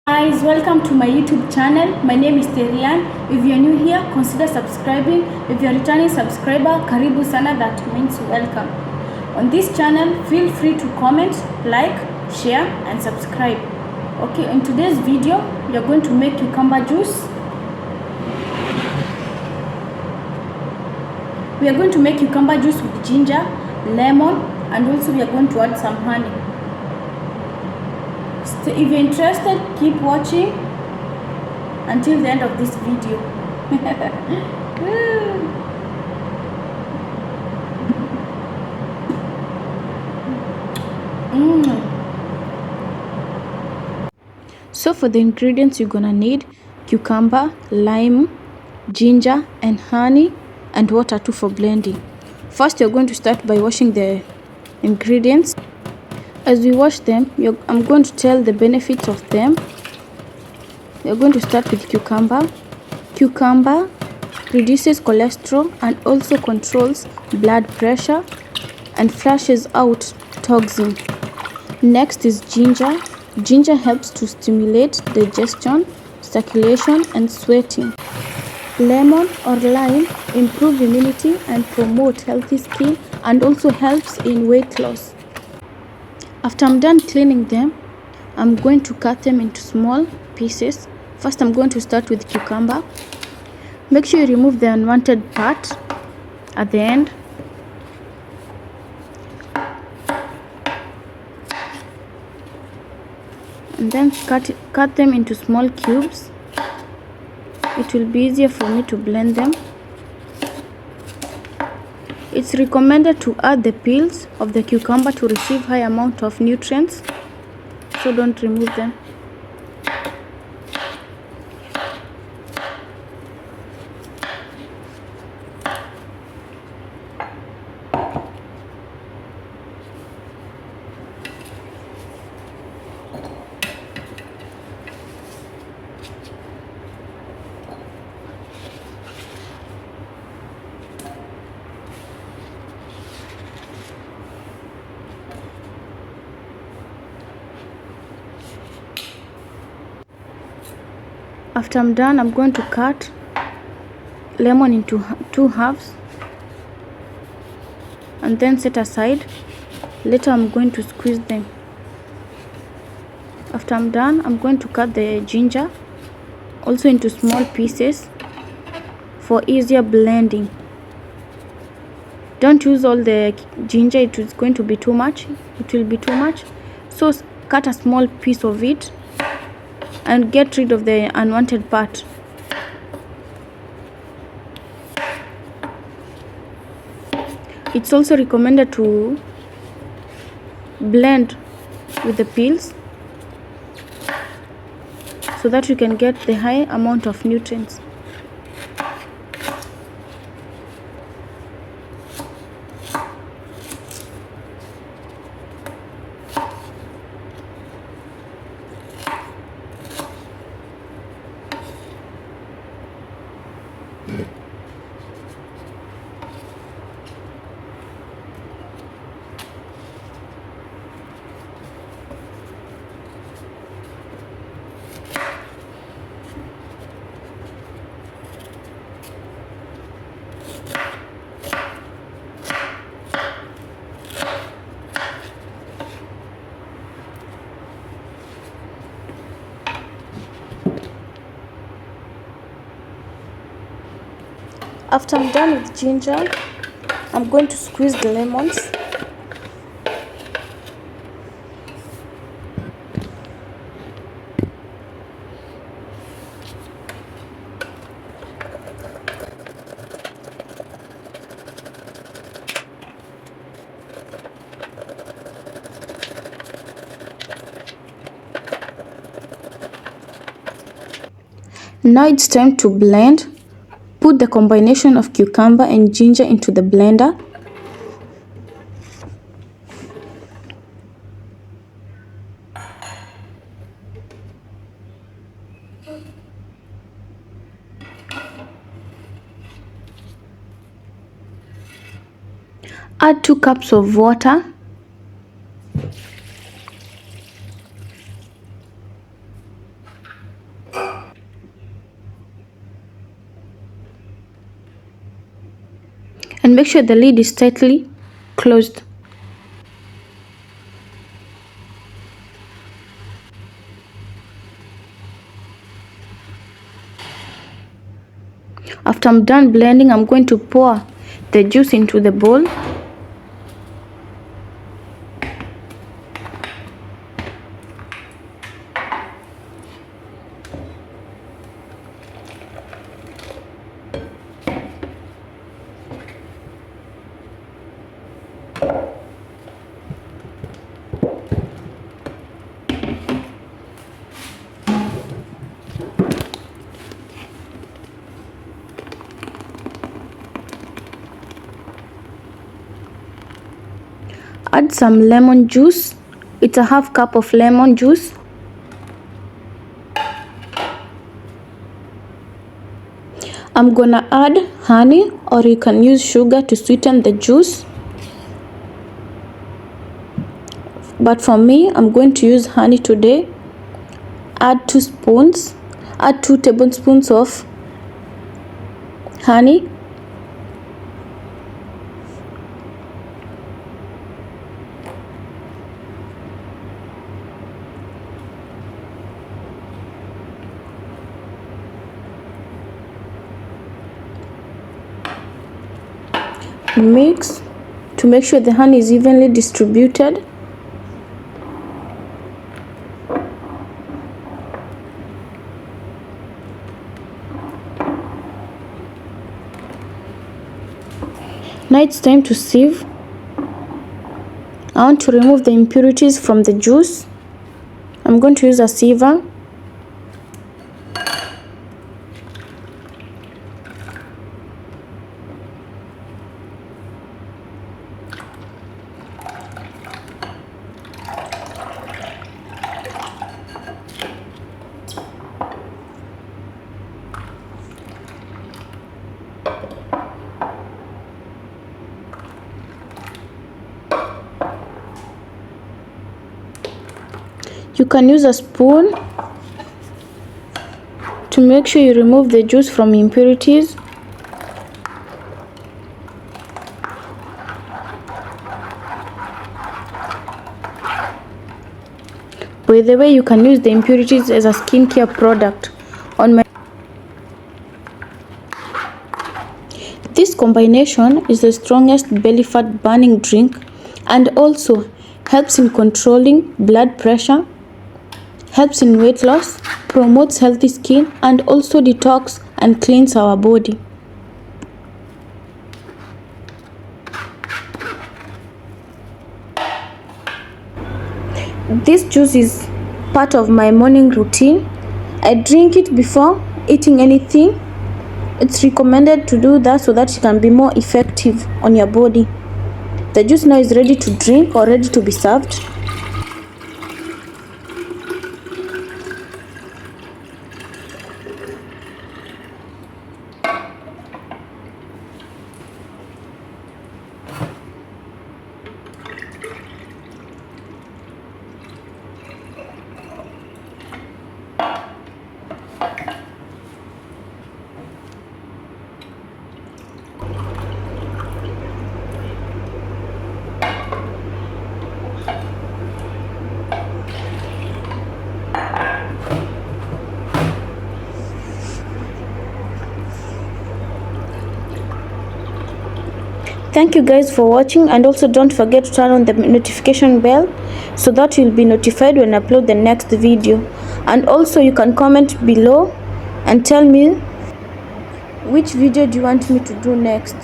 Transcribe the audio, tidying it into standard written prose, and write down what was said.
Guys, welcome to my YouTube channel. My name is Terian. If you're new here, consider subscribing. If you're a returning subscriber, karibu sana, that means welcome. On this channel, feel free to comment, like, share and subscribe. Okay, in today's video, we are going to make cucumber juice. We are going to make cucumber juice with ginger, lemon, and also we are going to add some honey. So if you're interested, keep watching until the end of this video. So for the ingredients, you're gonna need cucumber, lime, ginger and honey, and water too for blending. First, you're going to start by washing the ingredients. As we wash them, I'm going to tell the benefits of them. You're going to start with cucumber. Cucumber reduces cholesterol and also controls blood pressure and flushes out toxin. Next is ginger. Ginger helps to stimulate digestion, circulation and sweating. Lemon or lime improve immunity and promote healthy skin and also helps in weight loss. After I'm done cleaning them, I'm going to cut them into small pieces. First, I'm going to start with cucumber. Make sure you remove the unwanted part at the end. And then cut them into small cubes. It will be easier for me to blend them. It's recommended to add the peels of the cucumber to receive high amount of nutrients, so don't remove them. After I'm done, I'm going to cut lemon into two halves and then set aside. Later I'm going to squeeze them. After I'm done, I'm going to cut the ginger also into small pieces for easier blending. Don't use all the ginger, it is going to be too much. It will be too much. So cut a small piece of it and get rid of the unwanted part. It's also recommended to blend with the peels so that you can get the high amount of nutrients. After I'm done with ginger, I'm going to squeeze the lemons. Now it's time to blend. Put the combination of cucumber and ginger into the blender. Add 2 cups of water. and make sure the lid is tightly closed. After I'm done blending, I'm going to pour the juice into the bowl. Add some lemon juice. It's a half cup of lemon juice. I'm gonna add honey, or you can use sugar to sweeten the juice. But for me, I'm going to use honey today. Add 2 tablespoons of honey. Mix to make sure the honey is evenly distributed. Now it's time to sieve. I want to remove the impurities from the juice. I'm going to use a sieve. You can use a spoon to make sure you remove the juice from impurities. By the way, you can use the impurities as a skincare product. This combination is the strongest belly fat burning drink and also helps in controlling blood pressure, helps in weight loss, promotes healthy skin, and also detox and cleanse our body. This juice is part of my morning routine. I drink it before eating anything. It's recommended to do that so that it can be more effective on your body. The juice now is ready to drink or ready to be served. Thank you guys for watching, and also don't forget to turn on the notification bell so that you'll be notified when I upload the next video. And also you can comment below and tell me which video do you want me to do next.